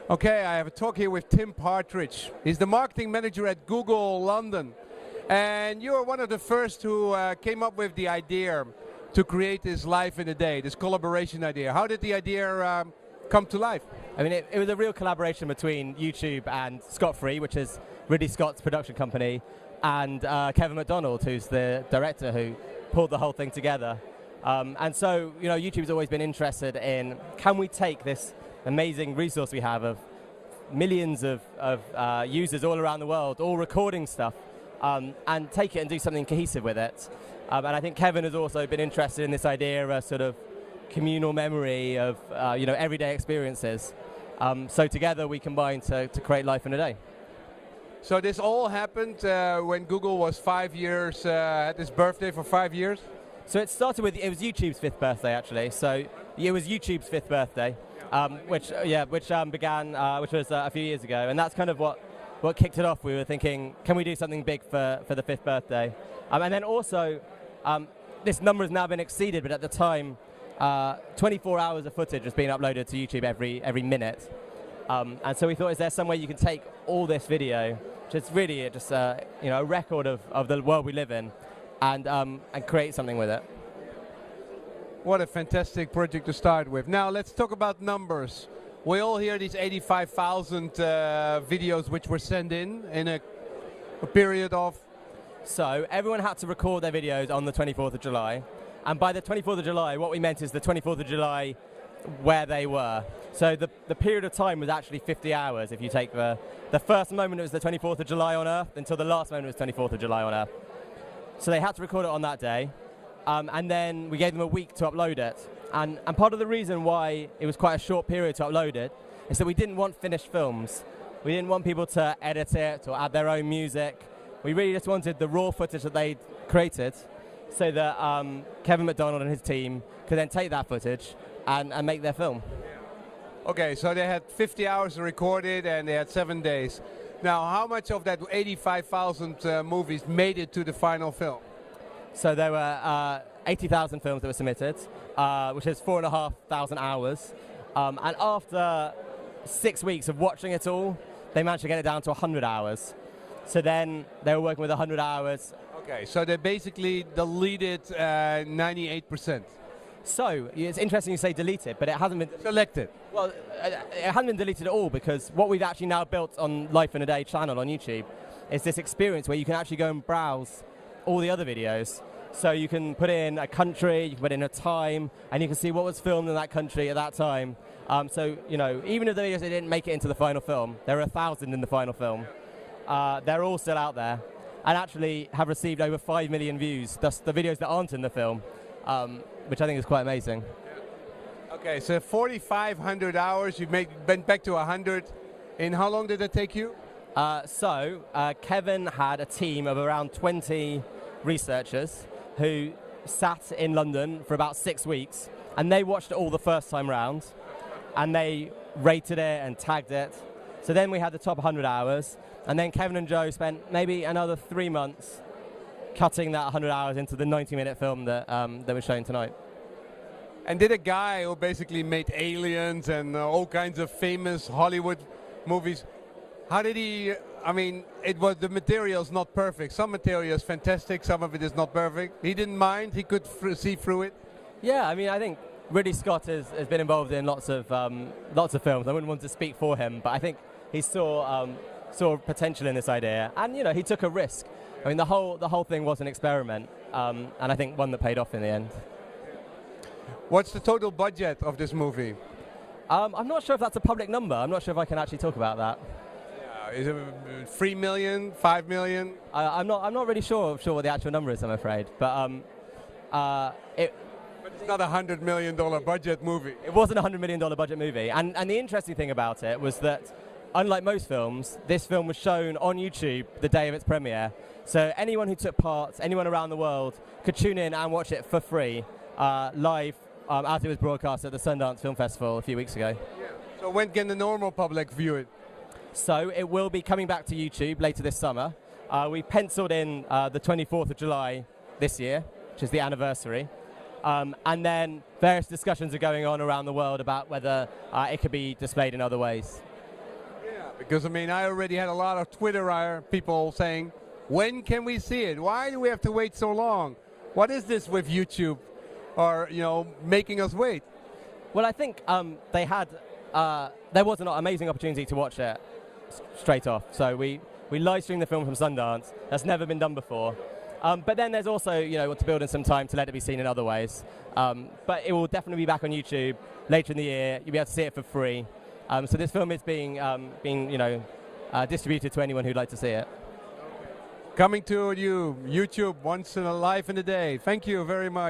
Okay, I have a talk here with Tim Partritch. He's the marketing manager at Google London. And you are one of the first who came up with the idea to create this life in a day, this collaboration idea. How did the idea come to life? I mean, it was a real collaboration between YouTube and Scott Free, which is Ridley Scott's production company, and Kevin Macdonald, who's the director who pulled the whole thing together. And so, you know, YouTube's always been interested in, can we take this amazing resource we have of millions of users all around the world, all recording stuff, and take it and do something cohesive with it. And I think Kevin has also been interested in this idea of a sort of communal memory of you know, everyday experiences. So together we combine to create life in a day. So this all happened when Google was 5 years, had its birthday for 5 years? So it started with, it was YouTube's 5th birthday actually. So it was YouTube's 5th birthday, which began, which was a few years ago. And that's kind of what kicked it off. We were thinking, can we do something big for the 5th birthday? And then also, this number has now been exceeded, but at the time, 24 hours of footage was being uploaded to YouTube every minute. And so we thought, is there some way you can take all this video, which is really just you know, a record of the world we live in, and create something with it. What a fantastic project to start with. Now let's talk about numbers. We all hear these 85,000 videos which were sent in a period of... So everyone had to record their videos on the 24th of July. And by the 24th of July, what we meant is the 24th of July where they were. So the period of time was actually 50 hours if you take the first moment it was the 24th of July on Earth until the last moment it was 24th of July on Earth. So they had to record it on that day. And then we gave them a week to upload it. And part of the reason why it was quite a short period to upload it is that we didn't want finished films. We didn't want people to edit it or add their own music. We really just wanted the raw footage that they'd created so that Kevin Macdonald and his team could then take that footage and make their film. Okay, so they had 50 hours recorded and they had 7 days. Now, how much of that 85,000 movies made it to the final film? So there were 80,000 films that were submitted, which is 4,500 hours. And after 6 weeks of watching it all, they managed to get it down to 100 hours. So then they were working with 100 hours. Okay, so they basically deleted 98%. So it's interesting you say deleted, but it hasn't been selected. Well, it hasn't been deleted at all, because what we've actually now built on Life in a Day channel on YouTube is this experience where you can actually go and browse all the other videos. So you can put in a country, you can put in a time, and you can see what was filmed in that country at that time. So, you know, even if the videos didn't make it into the final film, there are 1,000 in the final film. They're all still out there, and actually have received over 5 million views, thus the videos that aren't in the film, which I think is quite amazing. Okay, so 4,500 hours, you've been back to 100. In how long did it take you? Kevin had a team of around 20 researchers who sat in London for about 6 weeks, and they watched it all the first time round, and they rated it and tagged it. So then we had the top 100 hours, and then Kevin and Joe spent maybe another 3 months cutting that 100 hours into the 90-minute film that was shown tonight. And did a guy who basically made Aliens and all kinds of famous Hollywood movies, how did he, I mean, it was, the material's not perfect. Some material is fantastic, some of it is not perfect. He didn't mind, he could see through it? Yeah, I mean, I think Ridley Scott has been involved in lots of films. I wouldn't want to speak for him, but I think he saw potential in this idea, and you know, he took a risk. I mean, the whole thing was an experiment, and I think one that paid off in the end. What's the total budget of this movie? I'm not sure if that's a public number. I'm not sure if I can actually talk about that. Is it 3 million, 5 million? I'm not really sure what the actual number is, I'm afraid. But but it's not a $100 million budget movie. It wasn't a $100 million budget movie, and the interesting thing about it was that, unlike most films, this film was shown on YouTube the day of its premiere. So anyone who took part, anyone around the world, could tune in and watch it for free, live, as it was broadcast at the Sundance Film Festival a few weeks ago. Yeah. So when can the normal public view it? So it will be coming back to YouTube later this summer. We penciled in the 24th of July this year, which is the anniversary. And then various discussions are going on around the world about whether it could be displayed in other ways. Because I mean, I already had a lot of Twitter people saying, when can we see it? Why do we have to wait so long? What is this with YouTube, or making us wait? Well, I think there was an amazing opportunity to watch it straight off. So we live streamed the film from Sundance. That's never been done before. But then there's also, to build in some time to let it be seen in other ways. But it will definitely be back on YouTube later in the year. You'll be able to see it for free. So this film is being distributed to anyone who'd like to see it. Coming to you, YouTube, once in a life in a day. Thank you very much.